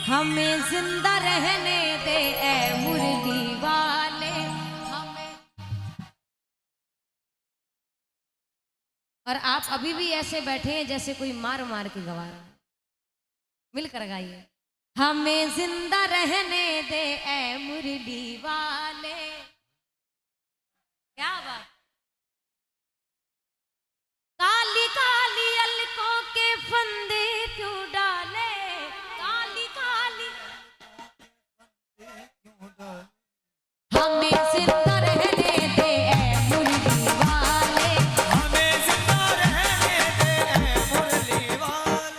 हमें जिंदा रहने दे ए मुरली वाले हमें। और आप अभी भी ऐसे बैठे हैं जैसे कोई मार मार के गवा रहा है। मिलकर गाइए। हमें जिंदा रहने दे ए मुरली वाले। क्या बात। काली काली अलकों के फंदे क्यों डाले, काली काली हमें जिंदा रहने दे ए मुरली वाले, हमें जिंदा रहने दे ए मुरली वाले,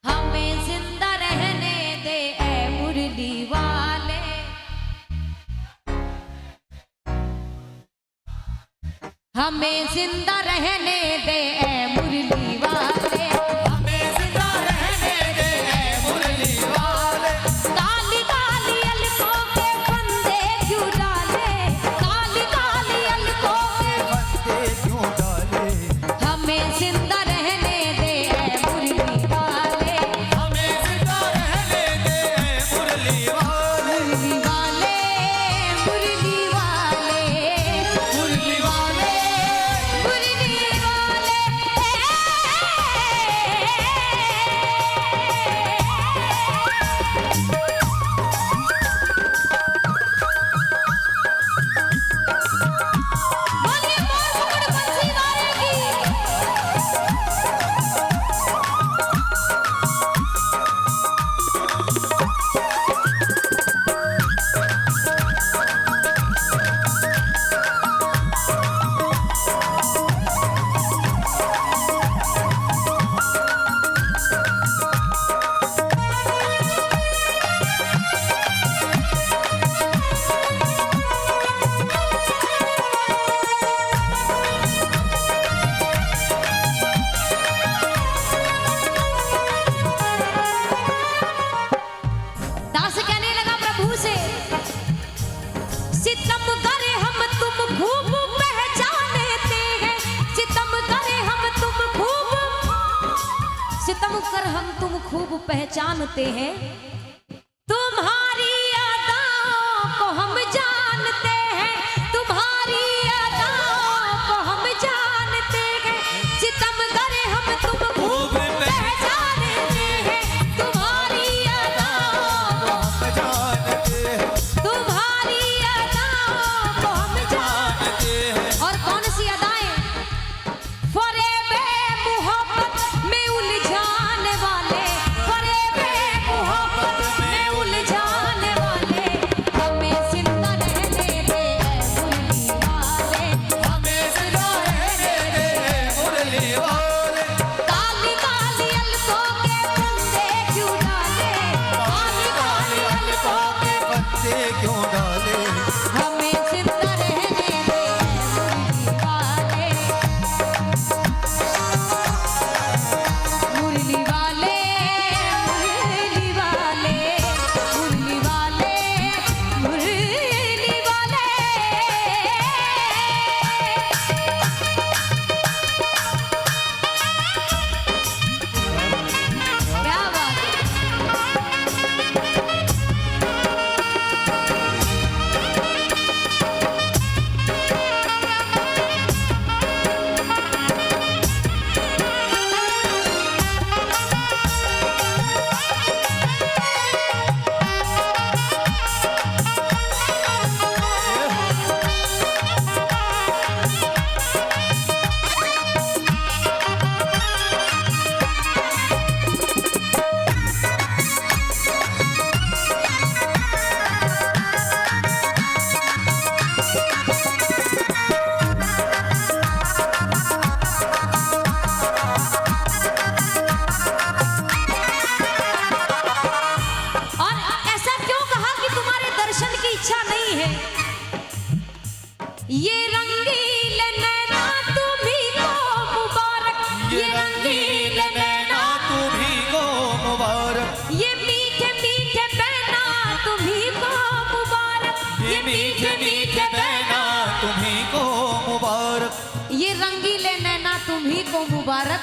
हमें जिंदा रहने दे ए मुरली वाले। हमें जिंदा रहने दे ए मुरली वाले, हमें जिंदा रहने दे ए मुरली वाले। काली काली अलकों के फंदे क्यों डाले, काली काली अलकों के फंदे क्यों डाले, हमें जिंदा रहने दे ए मुरली वाले, हमें जिंदा रहने दे ए मुरली वाले, मुरली वाले, मुरली वाले, मुरली वाले, मुरली वाले। बोलिए मोर मुकुट बंसी वाले की। दास कहने लगा प्रभु से, सितम करे हम तुम खूब पहचानते हैं, सितम करे हम तुम खूब, सितम कर हम तुम खूब पहचानते हैं, तुम्हारी अदाओं को हम जानते हैं, तुम्हारी अदाओं को हम जानते हैं, सितम करे हम तुम खूब पहचानते हैं, तुम्हारी अदाओं को हम जानते हैं, तुम्हारी अदाओं को हम जानते जानते हैं। और कौन सी अदाएं, फरेबे मोहब्बत में उलझाने वाले, फरेबे मोहब्बत में उलझाने वाले, हमें जिंदा रहने दे ए मुरली वाले, हमें जिंदा रहने दे ए मुरली वाले, काली काली अलकों के फंदे क्यों डाले, काली काली अलकों के फंदे क्यों डाले, हमें जिंदा रहने दे मुरली वाले, मुरली वाले, मुरली वाले, मुरली वाले, मुरली वाले। क्या बात है। और ऐसा क्यों कहा कि तुम्हारे दर्शन की इच्छा नहीं है, ये रंगील नैना तुम्ही को मुबारक, ये रंगील नैना, तुम्ही को मुबारक, ये मीठे मीठे बैना तुम्ही को मुबारक, ये मीठे मीठे बैना तुम्ही को मुबारक, ये रंगीले नैना तुम्ही को मुबारक,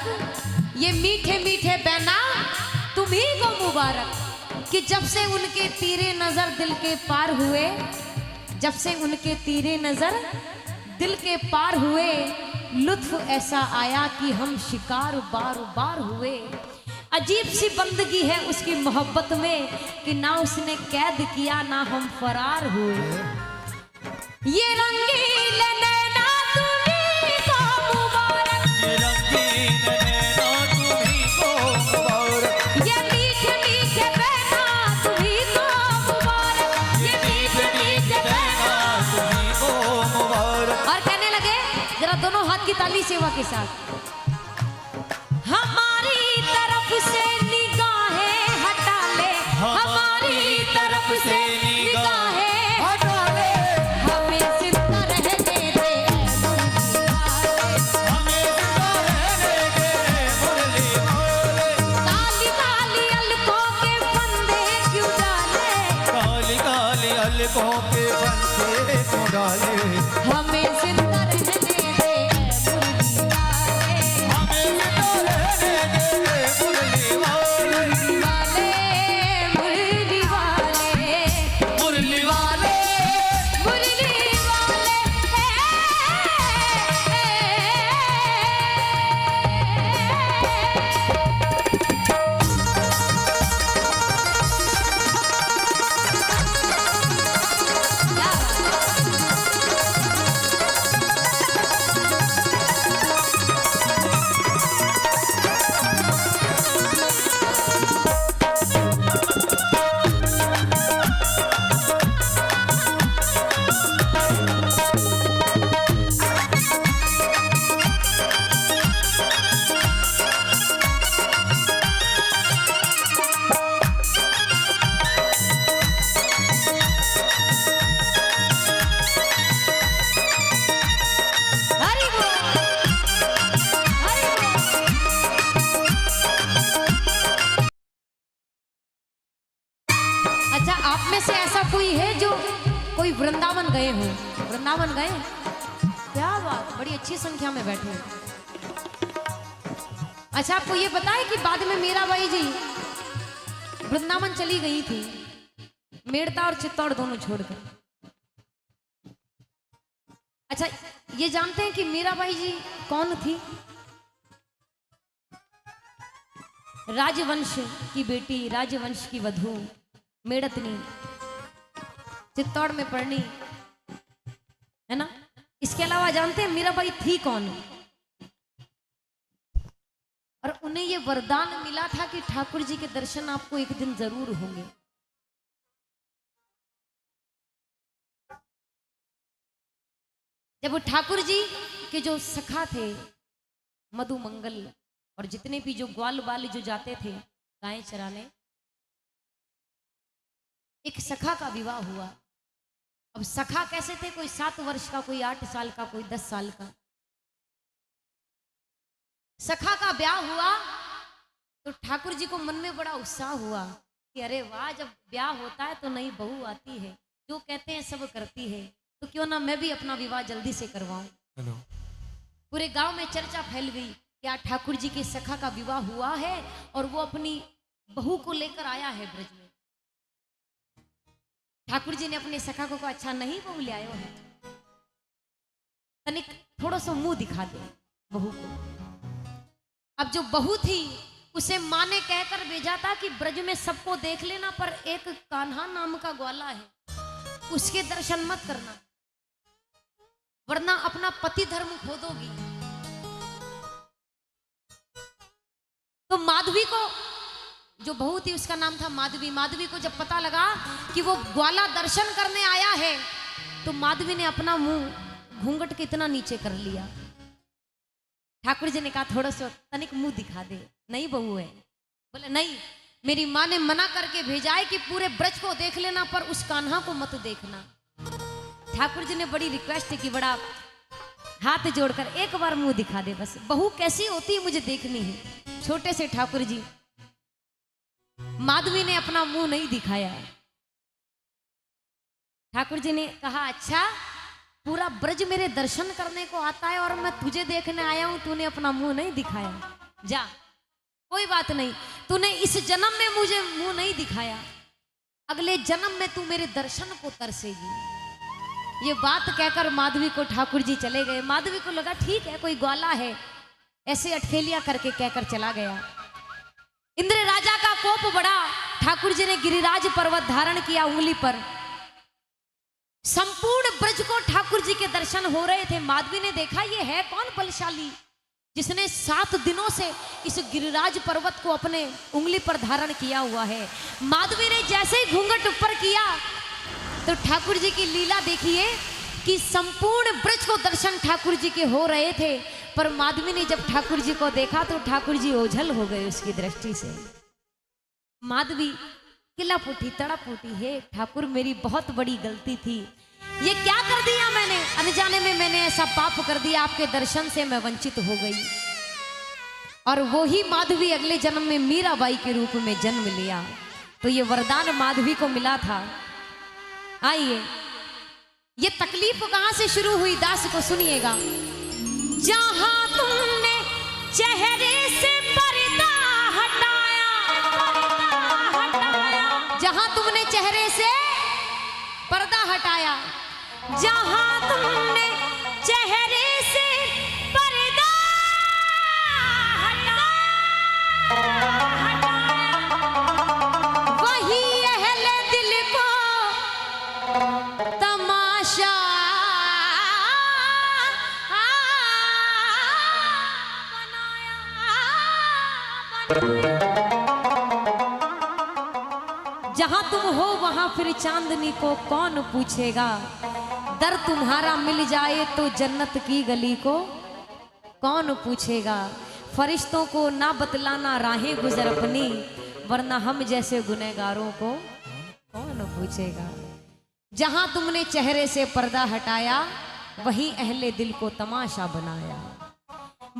ये मीठे मीठे बैना तुम्ही को मुबारक। कि जब से उनके तीरे नजर दिल के पार हुए, जब से उनके तीरे नजर दिल के पार हुए, लुत्फ ऐसा आया कि हम शिकार बार बार हुए। अजीब सी बंदगी है उसकी मोहब्बत में कि ना उसने कैद किया ना हम फरार हुए। ये रंगीन नैना तुम्हीं को मुबारक, ये रंगीन नैना तुम्हीं को मुबारक, ये मीठे मीठे बहना तुम्हीं को मुबारक, ये मीठे मीठे बहना। तुम्हीं को मुबारक। और कहने लगे जरा दोनों हाथ की ताली सेवा के साथ, हमारी तरफ से निगाहें हटा ले, हमारी तरफ से निगाहें हटा ले, हमें जिंदा रहने दे हमें जिंदा रहने दे मुरली वाले। काली काली अलकों के फंदे क्यों डाले, काली काली अलकों के फंदे क्यों डाले, हमें जिंदा रहने दे हमें जिंदा रहने दे मुरली वाले। मुरली वाले, मुरली वाले, मुरली वाले, हरि बोल, हरि बोल। अच्छा, आप में से ऐसा कोई है जो कोई वृंदावन गए हो? वृंदावन गए? क्या बात, बड़ी अच्छी संख्या में बैठे हैं। अच्छा, आपको ये पता है कि बाद में मीराबाई जी वृंदावन चली गई थी, मेड़ता और चित्तौड़ दोनों छोड़कर। अच्छा, ये जानते हैं कि मीराबाई जी कौन थी? राजवंश की बेटी, राजवंश की वधू, मेड़तनी, चित्तौड़ में पढ़नी, है ना। इसके अलावा जानते हैं मीराबाई थी कौन? और उन्हें ये वरदान मिला था कि ठाकुर जी के दर्शन आपको एक दिन जरूर होंगे। जब वो ठाकुर जी के जो सखा थे मधु मंगल, और जितने भी जो ग्वाल बाल जो जाते थे गायें चराने, एक सखा का विवाह हुआ। अब सखा कैसे थे? कोई 7 वर्ष का, कोई 8 साल का, कोई 10 साल का। सखा का ब्याह हुआ तो ठाकुर जी को मन में बड़ा उत्साह हुआ कि अरे वाह, जब ब्याह होता है तो नई बहू आती है, जो कहते हैं सब करती है, तो क्यों ना मैं भी अपना विवाह जल्दी से करवाऊं। पूरे गांव में चर्चा फैल गई, क्या ठाकुर जी के सखा का विवाह हुआ है और वो अपनी बहू को लेकर आया है ब्रज में। ठाकुर जी ने अपने सखा को कहा, अच्छा नहीं बहू ले आयो है, तनिक थोड़ा सा मुंह दिखा दे बहू को। अब जो बहू थी उसे माँ ने कहकर भेजा था कि ब्रज में सबको देख लेना, पर एक कान्हा नाम का ग्वाला है, उसके दर्शन मत करना, वरना अपना पति धर्म खो दोगी। तो माधवी को, जो बहू थी उसका नाम था माधवी, माधवी को जब पता लगा कि वो ग्वाला दर्शन करने आया है, तो माधवी ने अपना मुंह घूंघट के इतना नीचे कर लिया। ठाकुर जी ने कहा, थोड़ा सा तनिक मुंह दिखा दे, नहीं बहू है। बोले नहीं, मेरी माँ ने मना करके भेजा है कि पूरे ब्रज को देख लेना, पर उस कान्हा को मत देखना। ठाकुर जी ने बड़ी रिक्वेस्ट की, बड़ा हाथ जोड़कर एक बार मुंह दिखा दे, बस बहू कैसी होती है मुझे देखनी है। छोटे से ठाकुर जी, माधवी ने अपना मुंह नहीं दिखाया। ठाकुर जी ने कहा, अच्छा पूरा ब्रज मेरे दर्शन करने को आता है और मैं तुझे देखने आया हूं, तूने अपना मुंह नहीं दिखाया, जा कोई बात नहीं, तूने इस जन्म में मुझे मुंह नहीं दिखाया, अगले जन्म में तू मेरे दर्शन को तरसेगी। ये बात कहकर माधवी को ठाकुर जी चले गए। माधवी को लगा ठीक है कोई ग्वाला है, ऐसे अटखेलिया करके कहकर चला गया। इंद्र राजा का कोप बढ़ा। ठाकुर जी ने गिरिराज पर्वत धारण किया उंगली पर। संपूर्ण ब्रज को ठाकुर जी के दर्शन हो रहे थे। माधवी ने देखा ये है कौन बलशाली जिसने 7 दिनों से इस गिरिराज पर्वत को अपने उंगली पर धारण किया हुआ है। माधवी ने जैसे ही घूंघट ऊपर किया तो ठाकुर जी की लीला देखिए कि संपूर्ण ब्रज को दर्शन ठाकुर जी के हो रहे थे, पर माधवी ने जब ठाकुर जी को देखा तो ठाकुर जी ओझल हो गए उसकी दृष्टि से। माधवी किला फूटी तड़ा फूटी, हे ठाकुर मेरी बहुत बड़ी गलती थी, ये क्या कर दिया मैंने, अनजाने में मैंने ऐसा पाप कर दिया, आपके दर्शन से मैं वंचित हो गई। और वो ही माधवी अगले जन्म में मीराबाई के रूप में जन्म लिया। तो ये वरदान माधवी को मिला था। आइए ये तकलीफ कहां से शुरू हुई दास को सुनिएगा। जहां तुमने चेहरे से पर्दा हटाया, जहां तुमने चेहरे से पर्दा हटाया, जहां तुमने चेहरे से पर्दा हटाया, वही अहले दिल को तमाशा जहां तुम हो वहां फिर चांदनी को कौन पूछेगा, दर तुम्हारा मिल जाए तो जन्नत की गली को कौन पूछेगा। फरिश्तों को ना बतलाना राहें गुजर अपनी, वरना हम जैसे गुनहगारों को कौन पूछेगा। जहां तुमने चेहरे से पर्दा हटाया, वहीं अहले दिल को तमाशा बनाया।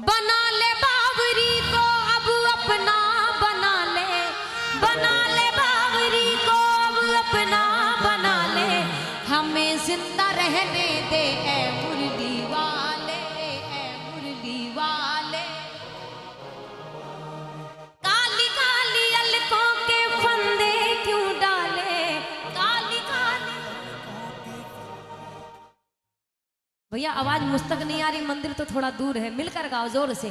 बना ले बावरी को अब अपना, बना ले, बना ले बावरी को अब अपना, बना ले, हमें जिंदा रहने दे ऐ मुरली वाले, ऐ मुरली वाले। काली काली अलकों के फंदे क्यों डाले, काली काली। भैया आवाज मुस्तक नहीं आ रही, मंदिर तो थोड़ा दूर है, मिलकर गाओ जोर से।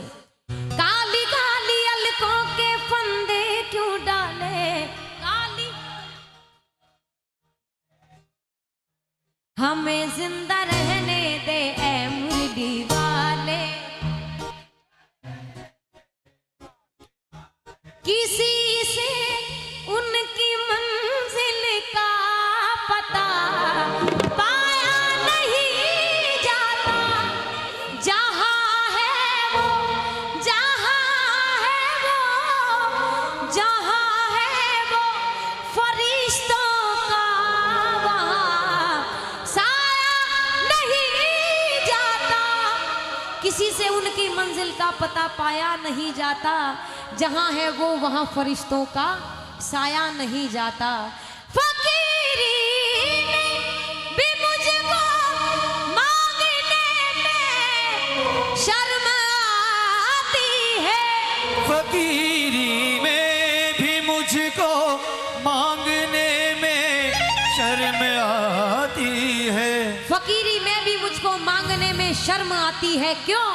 काली काली अलकों के फंदे क्यों डाले, काली हमें जिंदा रहने दे ऐ मुरली वाले। किसी से उनकी मंजिल का पता पाया नहीं जाता, जहां है वो, जहां है वो, जहां है वो फरिश्तों का वहां साया नहीं जाता। किसी से उनकी मंजिल का पता पाया नहीं जाता, जहां है वो वहां फरिश्तों का साया नहीं जाता। फकीरी में भी मुझको मांगने में शर्म आती है, फकीरी में भी मुझको मांगने में शर्म आती है। फकीरी में भी मुझको मांगने में शर्म आती है। क्यों?